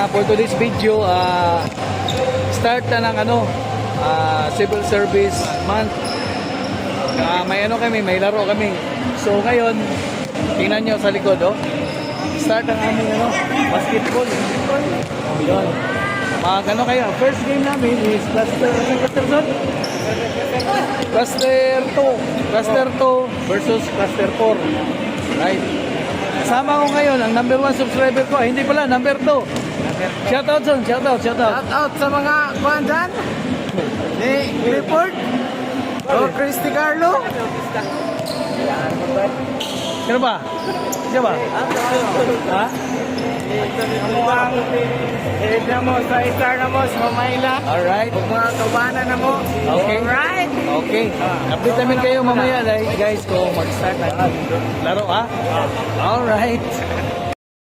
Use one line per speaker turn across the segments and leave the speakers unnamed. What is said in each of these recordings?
for today's video, start na ng civil service month. May may laro kami. So ngayon, tingnan nyo sa likod, oh. Start ang aming basketball. Yun. Kayo, first game namin is Cluster 2 versus Cluster 4. Right? Kasama ko ngayon ang number 1 subscriber ko. Hindi pala, number 2. Shoutout son, shoutout.
Shoutout sa mga kuhan dyan. Ni Clifford. O Christy Carlo.
Sino ba? Sino ba? Ha?
Edit na mo sa itar na mo sa Mamayla.
Alright.
Huwag mga kabanan na mo.
Okay.
Alright.
Okay. Update namin kayo mamaya guys kung mag-start na laro, ha? Alright.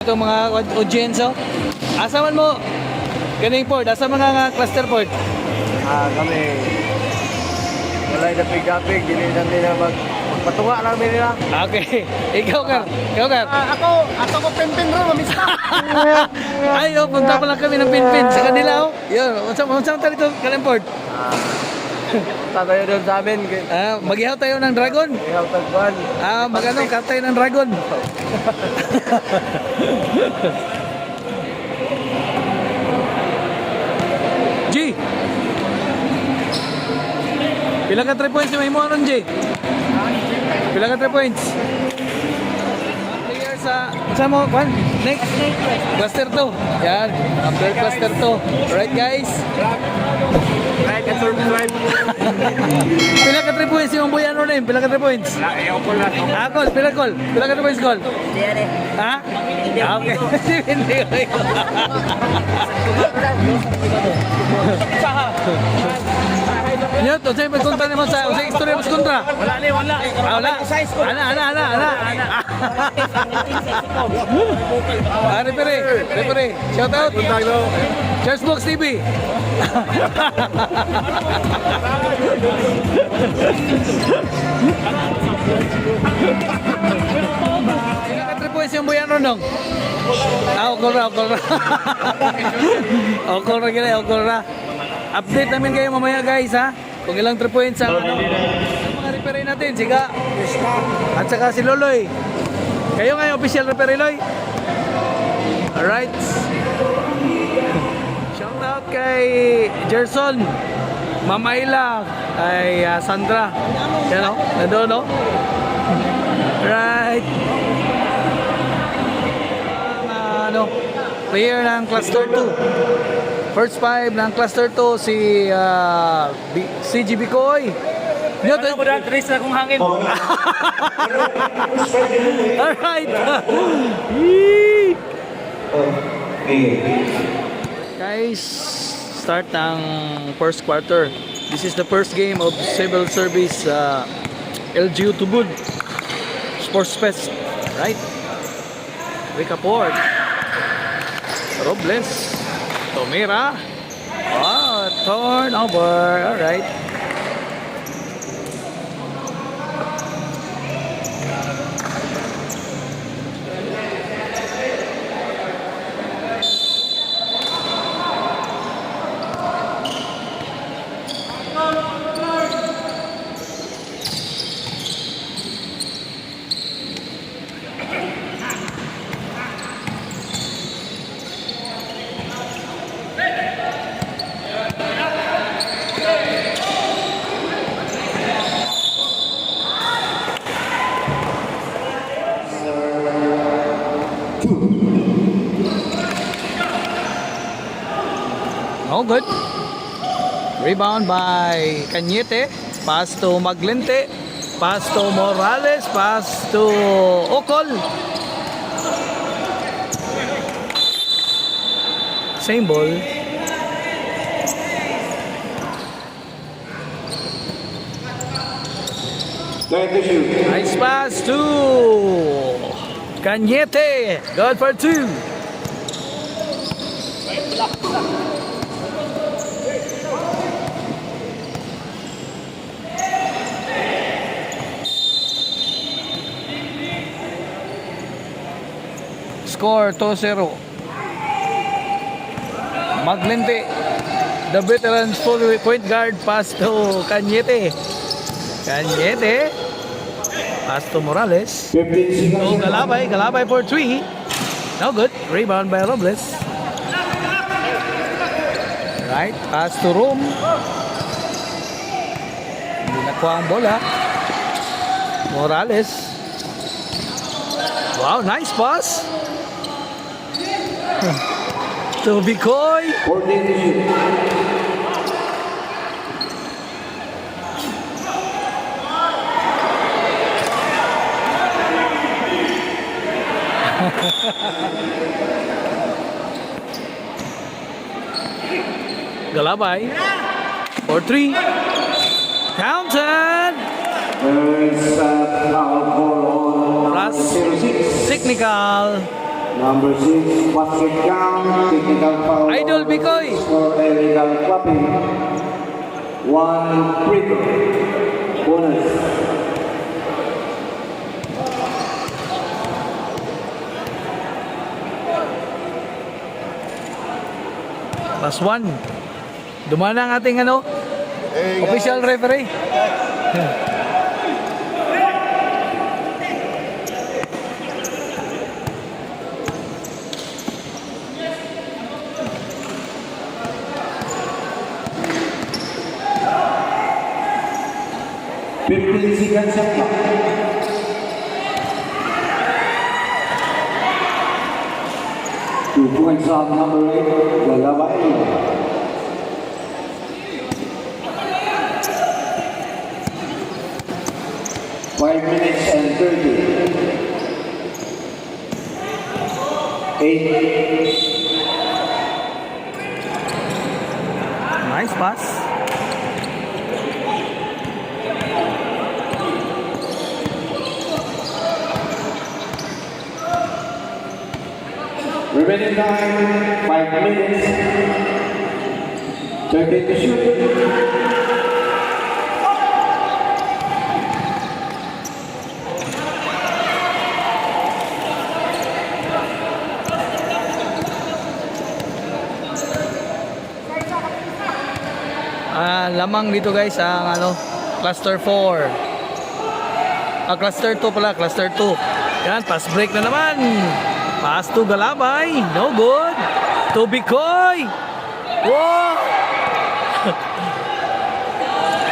Ito mga audience, oh. Asaman mo? Ganing Ford. Asa mga cluster Ford?
Kami. Walay na pig-apig. Dili na magpatuwa lang nila.
Okay. Ikaw, Kar.
Ako ko pinpin ro, mamista.
Ay, punta pa lang kami ng pinpin sa kanila, oh. Yun. Unsang talito, Kalimport?
Tatayo doon sa amin.
Mag-ihaw tayo ng dragon.
Ihaw tagpuan.
Katay ng dragon. G! Pila ka 3 points yung may mo aron, G? Pila ka 3 points? Player sa mo, Kwan? Next? Cluster 2. Yan. After cluster 2. Alright, guys?
Right, and subscribe.
Pila ka 3 points yung buyan ron, Pila ka 3 points?
Ayaw ko lang.
Call. Pila call? Pila ka 3 points call? Ha? Okay. Hindi ko. Nyot, unsay pagkontra nimo sa istorya mo sa kontra?
Wala.
Wala. Ana. Referee. Shout out. Chessbox TV. Ilang 3 points yung buyan ron dong? Okol ra. Update namin kayo mamaya, guys, ha? Kung ilang 3 points ang mga referee natin, siga. At saka si Loloy. Kayo nga yung official referee, Loy. Alright. Shout out kay Gerson, Mamayla, kay Sandra. Yan, o. Nandun, o. Right. Player ng Cluster 2. First 5 ng Cluster 2 si CG Bicoy.
Ano ko dahil trace na kung hangin.
Alright. Guys, start ng first quarter. This is the first game of Civil Service LGU Tubod Sports Fest. Right? Rika Ford. Robles. Tomira. Turnover. Alright. Oh, good. Rebound by Cañete. Pass to Maglente. Pass to Morales. Pass to Ocol. Same ball. Nice pass to Cañete. Good for 2. Score 2-0. Maglente. The veterans full point guard pass to Cañete. Cañete. Pass to Morales.
15
To
seconds.
Galabay. Galabay for 3. No good. Rebound by Robles. Right. Pass to Room. Hindi nakuha ang bola. Morales. Wow, nice pass. To Bicoy.
14 to shoot.
Galabay. For 3. Counted.
There's a foul call on
Plus
number 06.
technical.
Number 6, basket count, technical foul.
Idol Bicoy.
For illegal clapping. 1 free throw. Bonus.
Plus 1. Dumaan ang ating official referee.
Fifteen seconds shot clock. Two points on number 8, Galabay. Five minutes and 30. 8.
Nice pass.
Remaining time, 5 minutes. 30 to shoot.
Lamang dito guys ang cluster 4. Cluster 2 pala, cluster 2. Yan, pass break na naman. Pass to Galabay. No good. To Bicoy. Wow!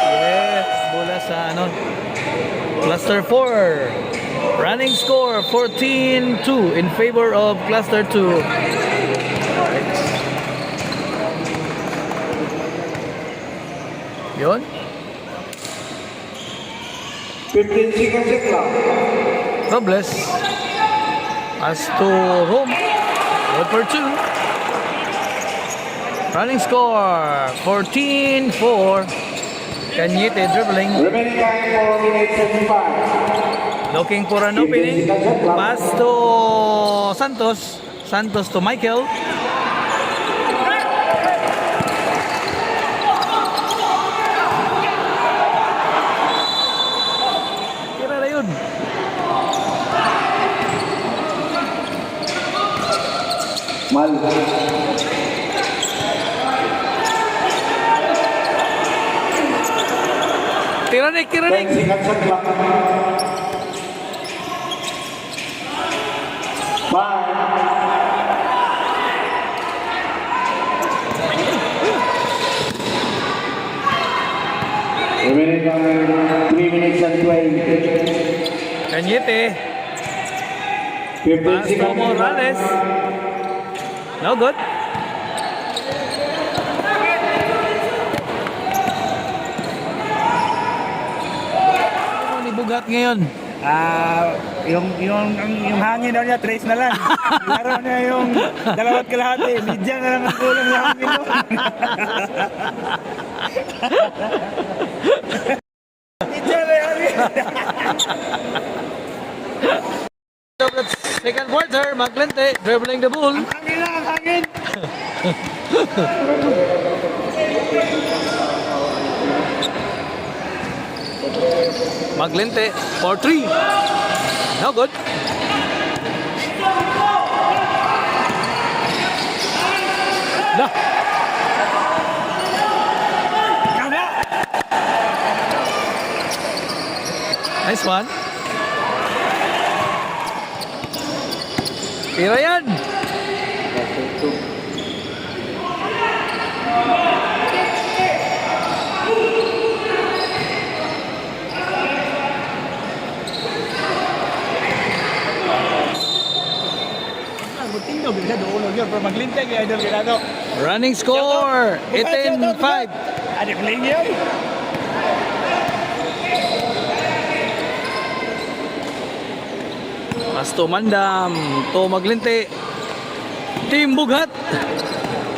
Yes, bola sa cluster 4. Running score 14-2 in favor of cluster 2. Yun.
15 seconds shot clock.
Robles. Pass to Rome. Good for 2. Running score 14-4. Cañete dribbling.
Remaining time, 4 minutes and 5.
Looking for an opening. Pass to Santos. Santos to Michael. Tira na yun.
Mal.
Tiranik,
10
tiranik.
seconds shot clock. 5. Remaining time, 3 minutes and 20.
Cañete.
15
Pass to
seconds.
Morales. No good. Ano ni Bugat ngayon?
Yung hangin daw niya, trace na lang. Laro niya yung dalawat kalahati. Midyan na lang ang kulang sa hangin mo. Midyan na yan.
Of the second quarter, Maglente dribbling the ball.
Hangin lang, ang hangin.
Maglente for 3. No good. No. Nice one. Tira yan.
Buting daw, bisa doon yun. Pero maglintay kaya idol kinado.
Running score. 18-5.
Ada playing yun.
Pasto Mandam. To Maglinti. Team Bughat.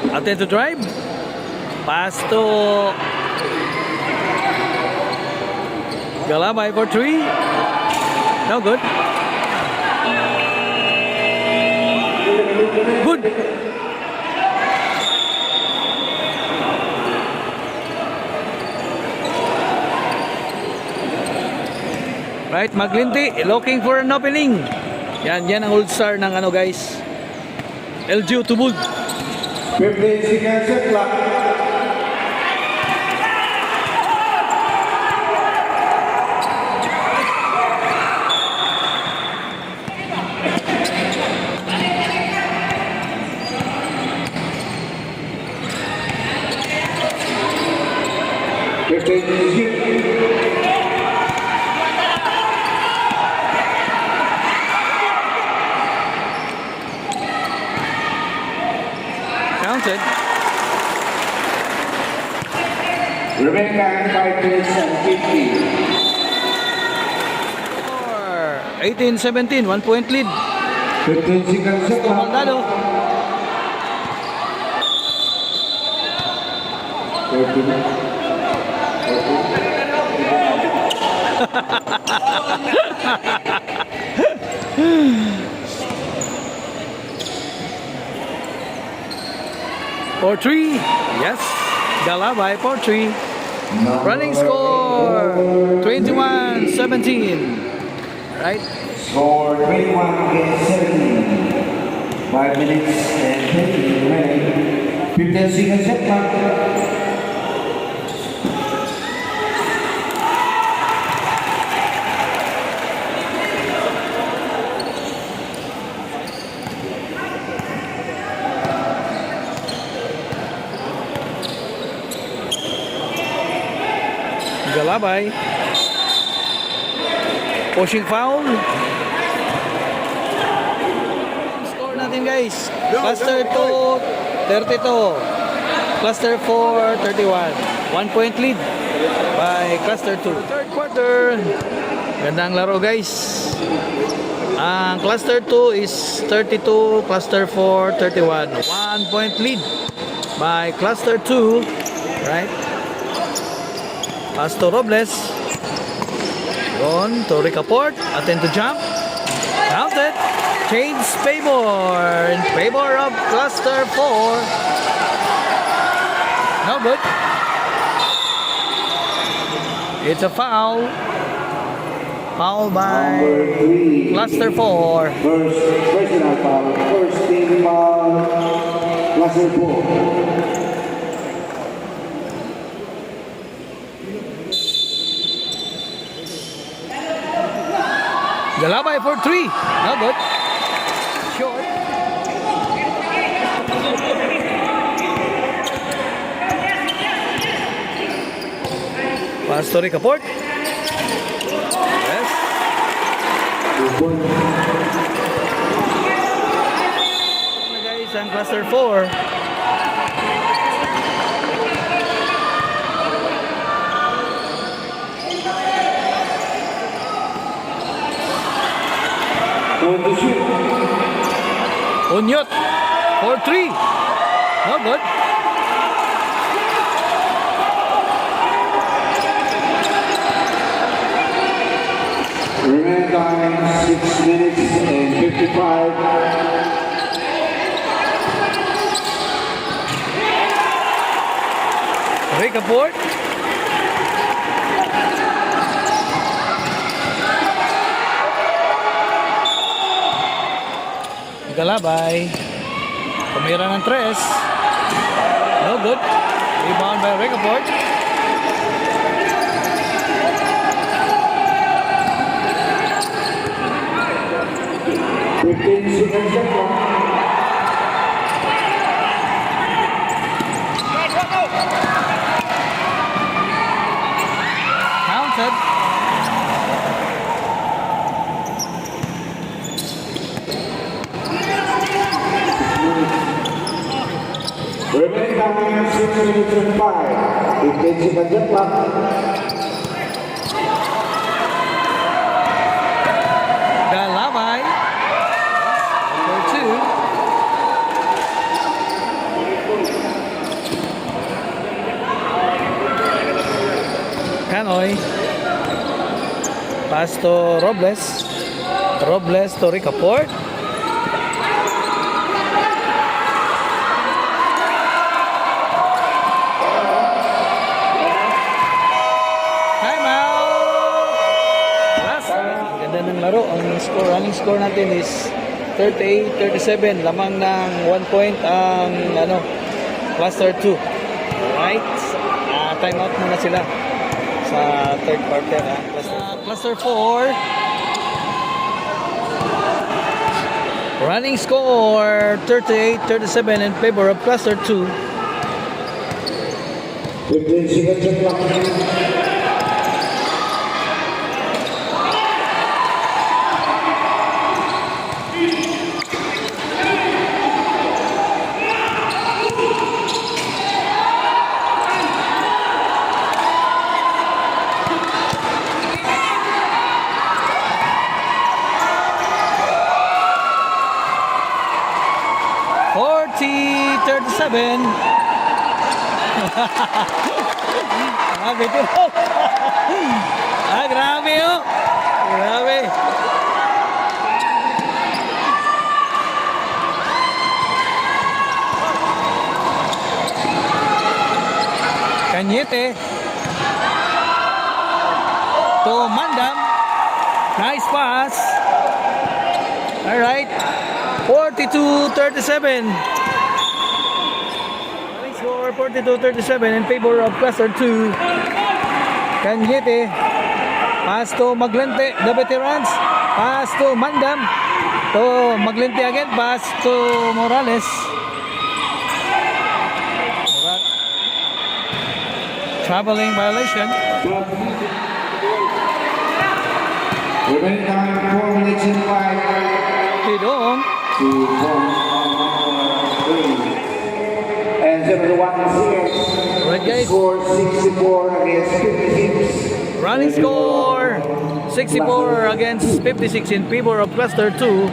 Attempt to drive. Pasto Galabay for 3. No good. Good. Right, Maglinti looking for an opening. Yan ang old star ng ano guys. LGU Tubod.
15 seconds shot clock.
Counted.
Remaining time 5 minutes and 50.
18-17, 1 point lead.
15 seconds shot clock.
Maldado. 4-3. Yes. Galabay 4-3. Running score 21-17. Right?
Score 21 against 17. 5 minutes and 50 remaining. 15 seconds shot clock.
Galabay. Pushing foul. Score natin guys. Cluster 2, 32. Cluster 4, 31. 1 point lead by Cluster 2. Third quarter. Gandang laro guys. Ang Cluster 2 is 32. Cluster 4, 31. 1 point lead by Cluster 2. Right? Pasto Robles. Ron to Ricaport. Attempt to jump. Counted. Change favor. In favor of Cluster 4. No good. It's a foul. Foul by
Number 3.
Cluster 4.
First personal foul. First team foul. Cluster 4.
Galabay for 3. No good. Short. Pass to Ricaport. Yes. Guys, ang Cluster 4.
Going to shoot.
Unyot for 3. No good.
Remaining time 6 minutes and 55.
Ricaport. Galabay. Tumira ng 3. No good. Rebound by Ricaport.
15 seconds shot clock.
Counted.
Remaining time 6 minutes and 5. 15 seconds shot clock.
Galabay. Number 2. Canoy. Pass to Robles. Robles to Ricaport. Ganda ng laro. Ang running score natin is 38-37. Lamang ng 1 point ang cluster 2. Right? Time out muna sila sa third quarter. Cluster 4. Running score 38-37 in favor of cluster 2.
15 seconds shot clock.
Grabe ito. Grabe oh. Grabe. Cañete. To Mandam. Nice pass. All right. 42-37. Score 42-37 in favor of cluster 2. Cañete. Pass to Maglente, the veterans. Pass to Mandam. To Maglente again. Pass to Morales. Traveling violation.
Remaining time 4 minutes and 5.
Tidong.
To form and 0-1 series.
Right guys.
Score 64 against 56.
Running score 64 against 56 in favor of cluster 2.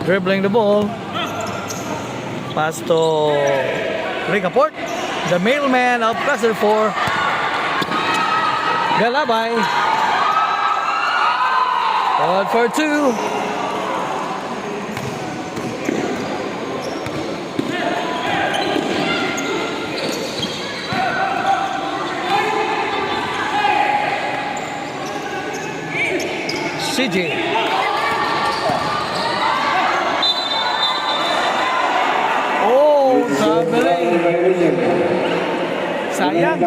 Dribbling the ball. Pass to Ricaport, the mailman of cluster 4. Galabay. Ball for 2. CJ. Oh, sabi. Sayang.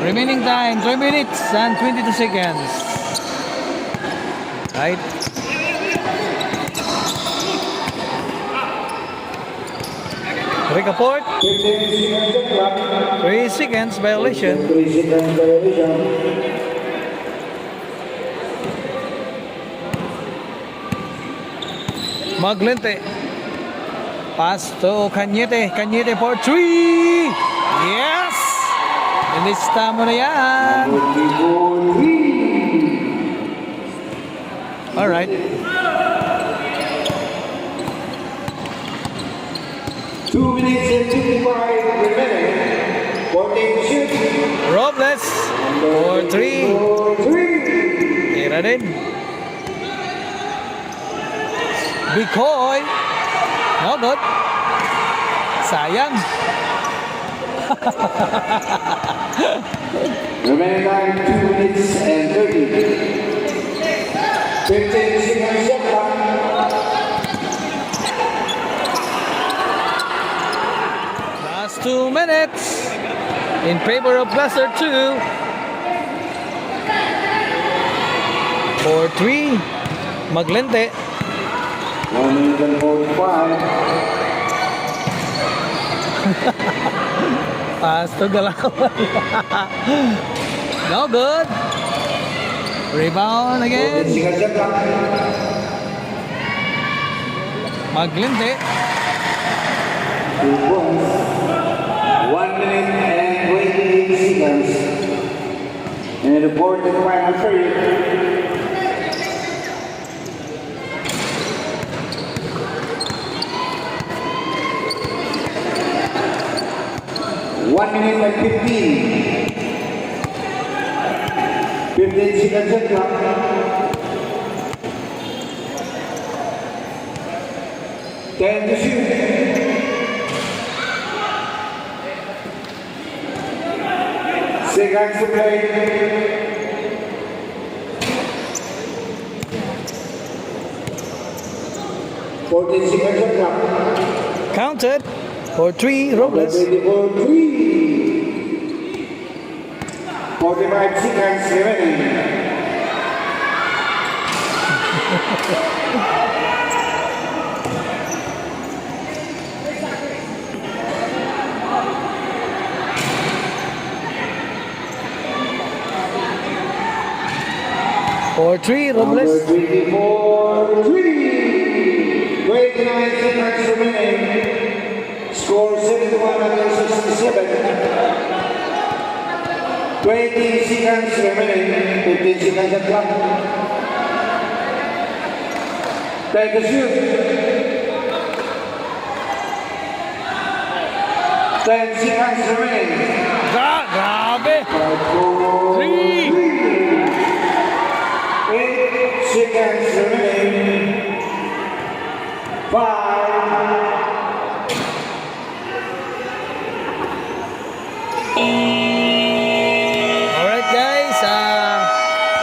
Remaining time 3 minutes and 22 seconds. Right. Ricaport. 3 seconds violation. Maglente. Pass to Cañete. Cañete for 3. Yes! Ilista mo na yan. Alright.
2 minutes and 55 remaining. 14 to shoot.
Robles for 3. Tira din. Bicoy. No good. Sayang.
Remaining time 2 minutes and 30. 15 seconds shot clock.
Last 2 minutes in favor of cluster 2. For 3. Maglente.
1 minute and 45.
Pasto galawan. No good. Rebound
14
again.
seconds shot clock.
Maglindi.
2 points. 1 minute and 28 seconds. And the fourth and final period. One minute and 15. 15 seconds shot clock. Ten to shoot. Seconds to play. Fourteen seconds shot clock.
Counted for 3 Robles.
Ready for three. 45 seconds remaining.
For 3
Number
Robles.
24, 3. 29 seconds remaining. Score 71 against 67. 20 seconds remaining. 15 seconds at clock. Take a shoot. 10 seconds remaining.
Grabe. 3.
8 seconds remaining. 5.
Alright guys,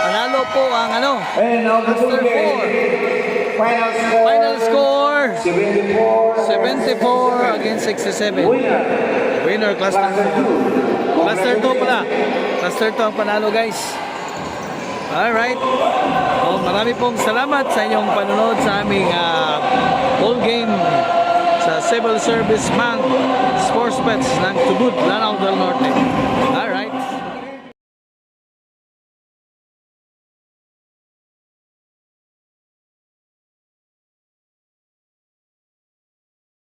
panalo po ang ano,
And now the full
Master
game. Final score.
final score
74.
74 against 67.
Winner.
Winner cluster 2. Cluster 2 pala. Cluster 2 ang panalo guys. Alright. Oh, marami pong salamat sa inyong panonood sa aming ball game sa Civil Service Month Sports Pets ng Tubud, Lanao del Norte. Alright.